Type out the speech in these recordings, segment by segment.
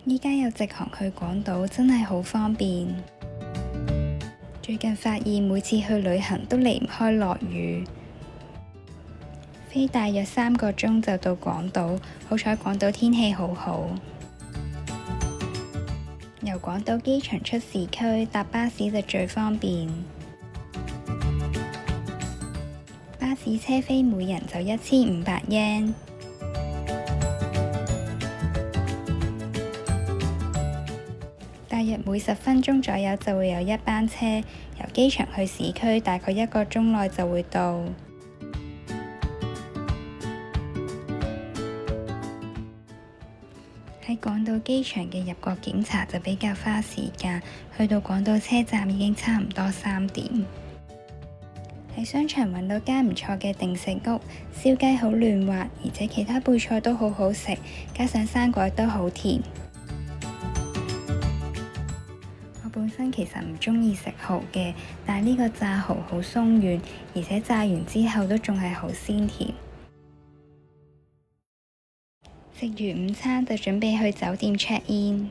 依家有直航去廣島，真係好方便。最近發現每次去旅行都離唔開落雨，飛大約3個鐘就到廣島，好彩廣島天氣好好。由廣島機場出市區搭巴士就最方便，巴士車飛每人就1500yen。大約每10分鐘左右就會有一班車，由機場去市區，大概1個鐘內就會到。喺廣島機場嘅入國檢查就比較花時間，去到廣島車站已經差唔多3點。喺商場揾到間唔錯嘅定食屋，燒雞好嫩滑，而且其他配菜都好好食，加上生果都好甜。我本身其實唔中意食蠔嘅，但係呢個炸蠔好鬆軟，而且炸完之後都仲係好鮮甜。食完午餐就準備去酒店 check in。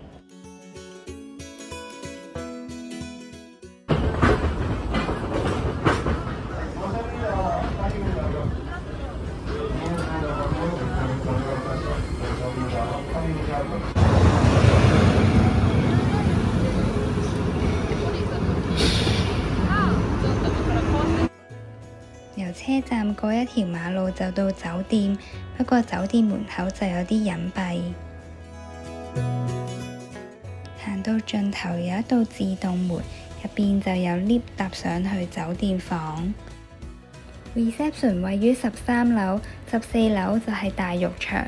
由車站過一條馬路就到酒店，不過酒店門口就有啲隱蔽。行到盡頭有一道自動門，入邊就有 lift 搭上去酒店房。reception 位於13樓，14樓就係大浴場。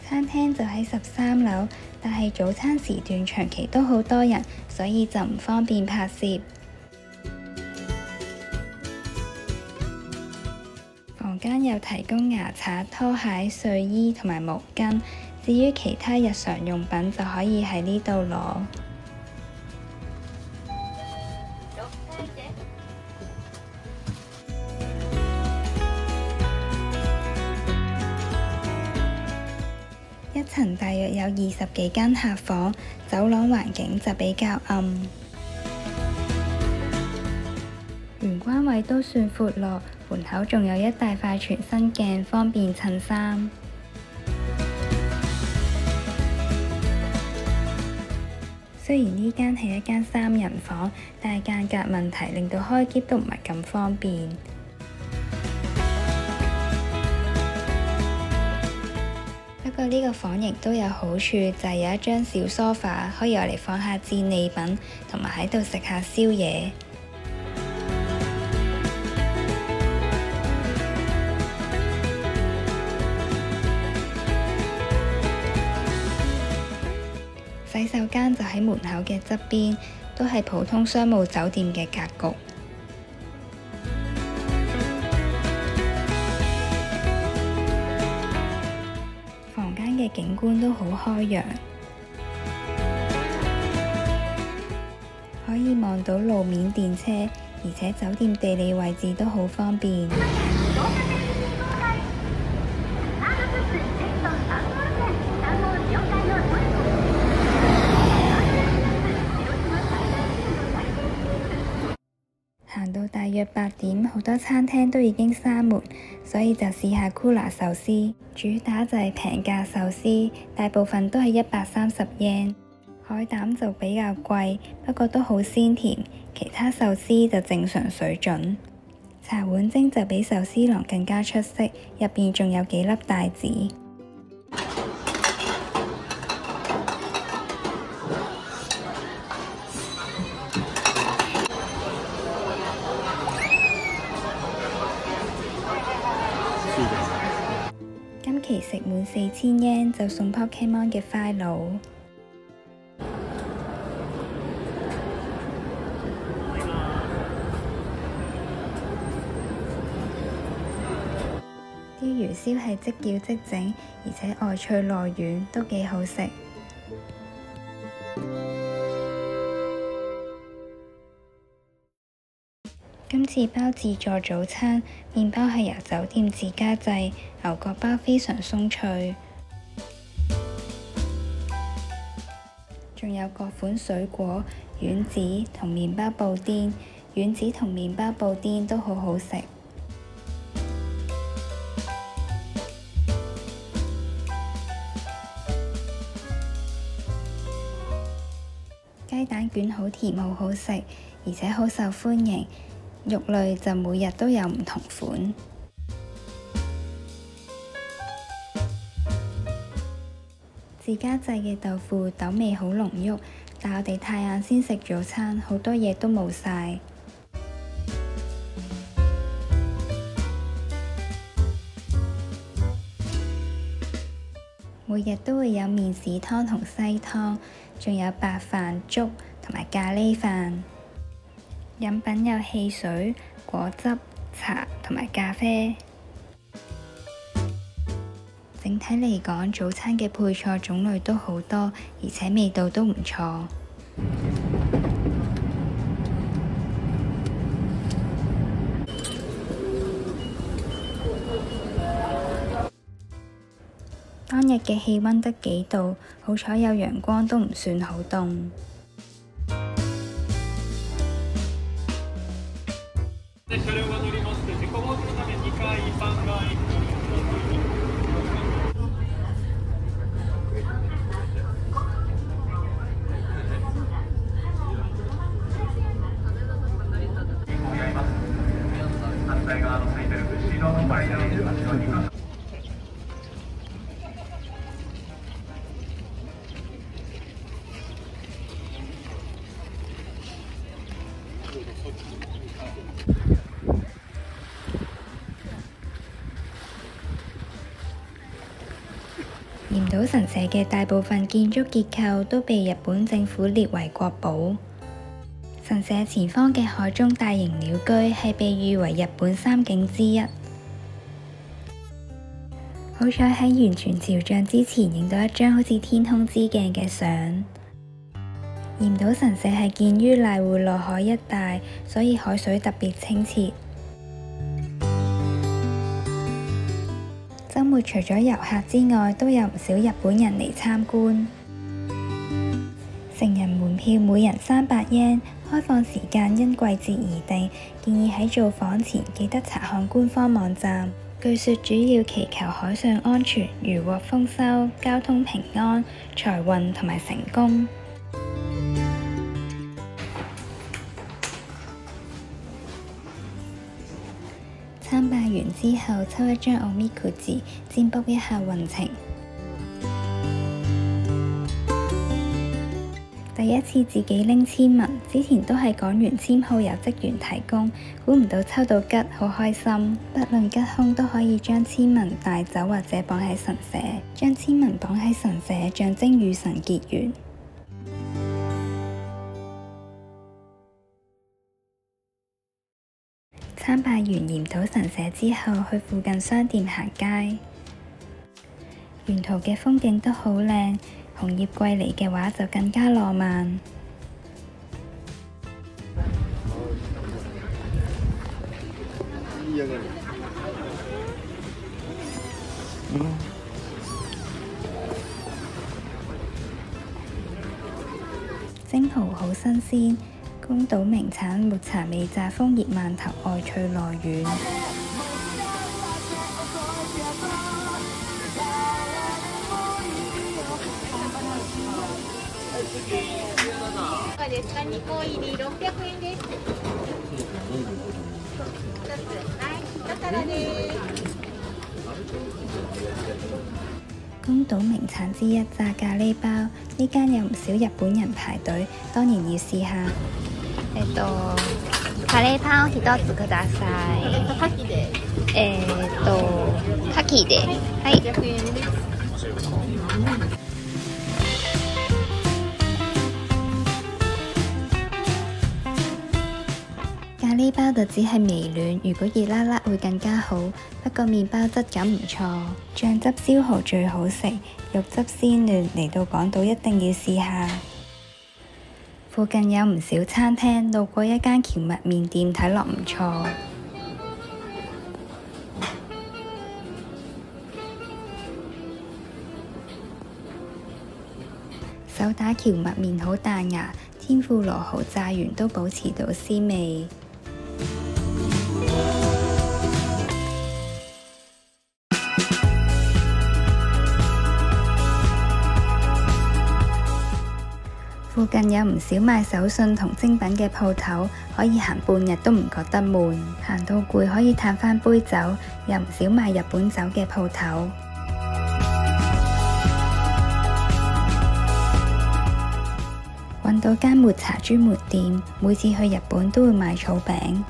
餐廳就喺13樓，但係早餐時段長期都好多人，所以就唔方便拍攝。房間有提供牙刷、拖鞋、睡衣同埋毛巾，至於其他日常用品就可以喺呢度攞。一層大約有20幾間客房，走廊環境就比較暗。玄關位都算闊落，門口仲有一大塊全身鏡，方便襯衫。雖然呢間係一間3人房，但係間隔問題令到開篋都唔係咁方便。不過呢個房型都有好處，就係有一張小梳化，可以攞嚟放下戰利品，同埋喺度食下宵夜。洗手間就喺門口嘅側邊，都係普通商務酒店嘅格局。房間嘅景觀都好開揚，可以望到路面電車，而且酒店地理位置都好方便。行到大約8點，好多餐廳都已經閂門，所以就試下 Kura 壽司。主打就係平價壽司，大部分都係130 yen。海膽就比較貴，不過都好鮮甜。其他壽司就正常水準。茶碗蒸就比壽司郎更加出色，入邊仲有幾粒帶子。今期食滿4000 yen 就送 Pokemon 嘅 file。啲魚燒係即叫即整，而且外脆內軟，都幾好食。今次包自助早餐，麵包係由酒店自家製，牛角包非常鬆脆，仲有各款水果、丸子同麵包布甸，丸子同麵包布甸都好好食。雞蛋卷好甜，好好食，而且好受歡迎。肉類就每日都有唔同款。自家製嘅豆腐豆味好濃郁，但我哋太晏先食早餐，好多嘢都冇晒。每日都會有麵豉湯同西湯，仲有白飯、粥同埋咖喱飯。飲品有汽水、果汁、茶同埋咖啡。整體嚟講，早餐嘅配菜種類都好多，而且味道都唔錯。當日嘅氣溫得幾度，好彩有陽光，都唔算好凍。嚴島神社嘅大部分建築結構都被日本政府列為國寶。神社前方嘅海中大型鳥居係被譽為日本三景之一。好彩喺完全潮漲之前影到一張好似天空之鏡嘅相。嚴島神社係建於瀨戶內海一帶，所以海水特別清澈。週末除咗遊客之外，都有唔少日本人嚟參觀。成人門票每人300yen，開放時間因季節而定，建議喺造訪前記得查看官方網站。據說主要祈求海上安全、漁獲豐收、交通平安、財運同埋成功。參拜完之後，抽一張おみくじ，占卜一下運程。第一次自己拎簽文，之前都係講完簽號由職員提供，估唔到抽到吉，好開心。不論吉凶都可以將簽文帶走或者綁喺神社，將簽文綁喺神社，象徵與神結緣。參拜完嚴島神社之後，去附近商店行街，沿途嘅風景都好靚，紅葉季嚟嘅話就更加浪漫。蒸蠔好新鮮。宮島名產抹茶味炸楓葉饅頭外脆內軟。宮島名產之一炸咖喱包，呢間有唔少日本人排隊，當然要試下。カレーパンを一つください。カキで。カキで。はい。咖喱包就只係微暖，如果熱辣辣會更加好。不過麵包質感唔錯，醬汁燒蠔最好食，肉汁鮮嫩，嚟到港島一定要試下。附近有唔少餐廳，路過一間蕎麥麵店，睇落唔錯。手打蕎麥麵好彈牙，天婦羅蠔炸完都保持到鮮味。附近有唔少賣手信同精品嘅鋪頭，可以行半日都唔覺得悶。行到攰可以嘆返杯酒，有唔少賣日本酒嘅鋪頭。揾到間抹茶專門店，每次去日本都會買草餅。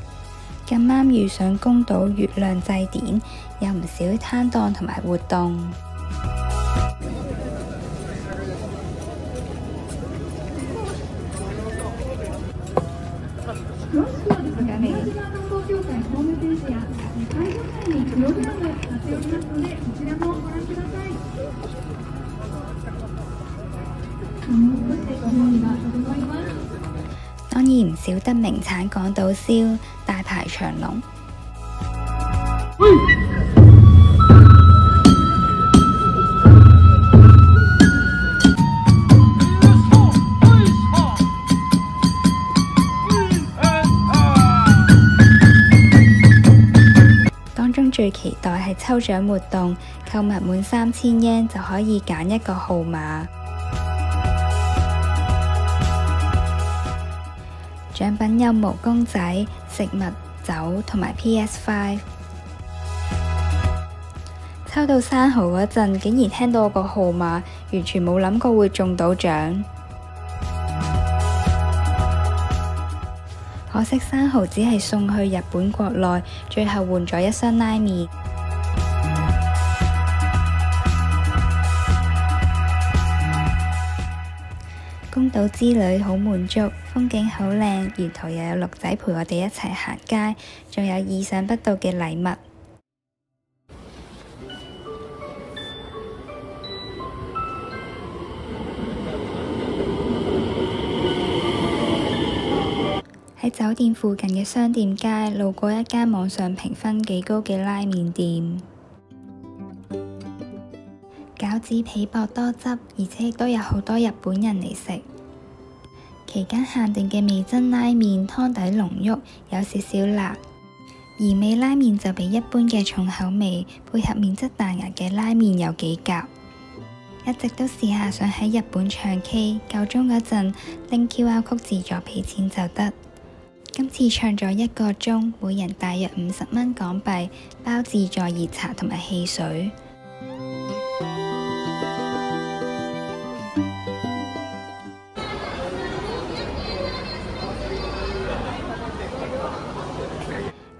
咁啱遇上宮島月亮祭典，有唔少攤檔同埋活動。當然唔少得名產港島燒，大排長龍。當中最期待係抽獎活動，購物滿3000yen就可以揀一個號碼。獎品有毛公仔、食物、酒同埋 PS5。抽到3號嗰陣，竟然聽到我個號碼，完全冇諗過會中到獎。可惜3號只係送去日本國內，最後換咗一箱拉麵。宮島之旅好滿足，風景好靚，沿途又有鹿仔陪我哋一齊行街，仲有意想不到嘅禮物。喺酒店附近嘅商店街，路過一間網上評分幾高嘅拉麵店。餃子皮薄多汁，而且亦都有好多日本人嚟食。期間限定嘅味噌拉麵湯底濃郁，有少少辣，而味拉麵就比一般嘅重口味，配合麵質彈牙嘅拉麵有幾夾。一直都試下想喺日本唱 K， 夠鐘嗰陣拎 QR code 自助俾錢就得。今次唱咗1個鐘，每人大約50蚊港幣，包自助熱茶同埋汽水。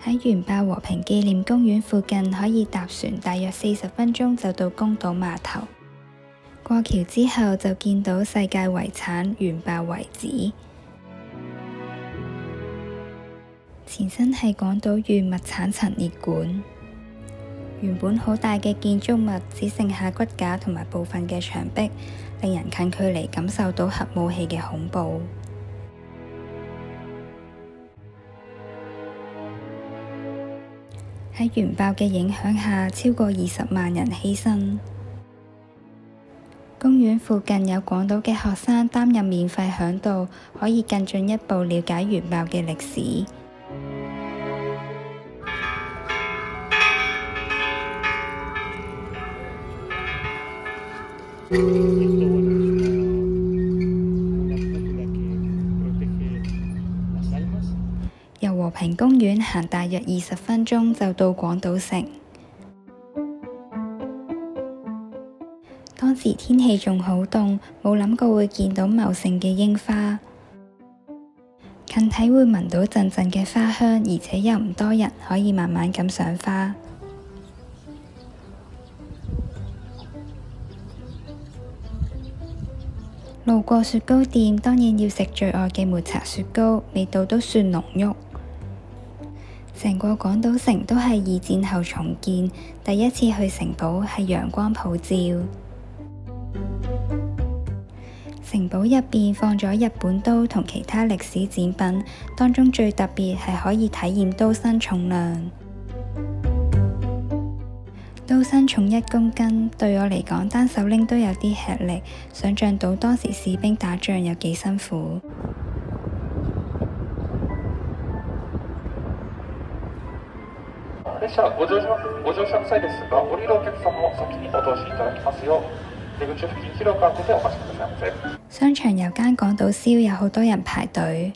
喺原爆和平紀念公園附近可以搭船，大約40分鐘就到宮島碼頭。過橋之後就見到世界遺產原爆遺址，前身係廣島縣物產陳列館。原本好大嘅建築物只剩下骨架同埋部分嘅牆壁，令人近距離感受到核武器嘅恐怖。喺原爆嘅影響下，超過20萬人犧牲。公園附近有廣島嘅學生擔任免費嚮導，可以更進一步了解原爆嘅歷史。由和平公園行大約20分鐘就到廣島城。當時天氣仲好凍，冇諗過會見到茂盛嘅櫻花。近睇會聞到陣陣嘅花香，而且又唔多人，可以慢慢咁賞花。路過雪糕店，當然要食最愛嘅抹茶雪糕，味道都算濃郁。成個廣島城都係2戰後重建，第一次去城堡係陽光普照。城堡入邊放咗日本刀同其他歷史展品，當中最特別係可以體驗刀身重量。刀身重1公斤，對我嚟講單手拎都有啲吃力，想像到當時士兵打仗有幾辛苦。列車ご乗車の際ですが、降りるお客様を先にお通しいただきますよう、出口付近広く開けてお待ちくださいませ。商場有間廣島燒，有好多人排隊，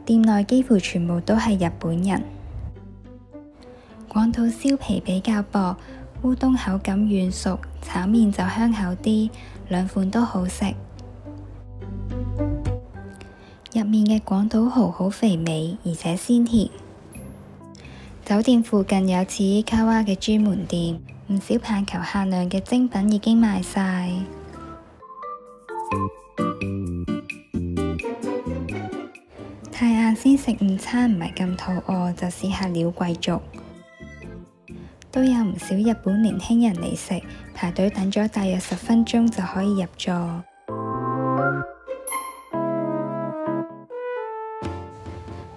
店內幾乎全部都係日本人。廣島燒皮比較薄，烏冬口感軟熟，炒麵就香口啲，兩款都好食。入面嘅廣島蠔好肥美，而且鮮甜。酒店附近有次伊卡哇嘅專門店，唔少棒球限量嘅精品已經賣晒。太晏先食午餐，唔係咁肚餓，就試下鳥貴族。都有唔少日本年輕人嚟食，排隊等咗大約10分鐘就可以入座。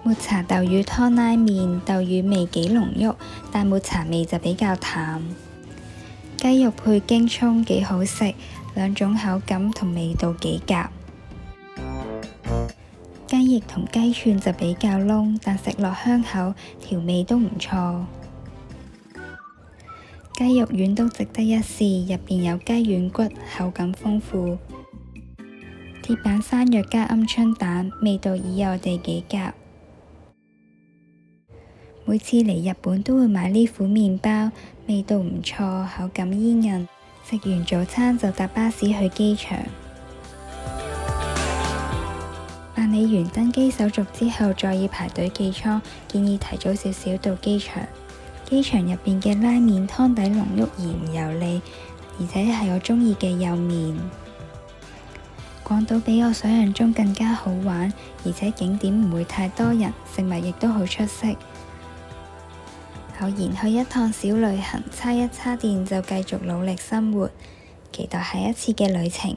抹茶豆乳湯拉麵，豆乳味幾濃郁，但抹茶味就比較淡。雞肉配京葱幾好食，兩種口感同味道幾夾。雞翼同雞串就比較燶，但食落香口，調味都唔錯。雞肉丸都值得一試，入邊有雞軟骨，口感豐富。鐵板山藥加鵪鶉蛋，味道以我哋幾夾。每次嚟日本都會買呢款麵包，味道唔錯，口感煙韌。食完早餐就搭巴士去機場。辦理完登機手續之後，再要排隊寄艙，建議提早少少到機場。機場入邊嘅拉麵湯底濃郁而唔油膩，而且係我鍾意嘅幼麵。廣島比我想象中更加好玩，而且景點唔會太多人，食物亦都好出色。偶然去一趟小旅行，叉一叉電就繼續努力生活，期待下一次嘅旅程。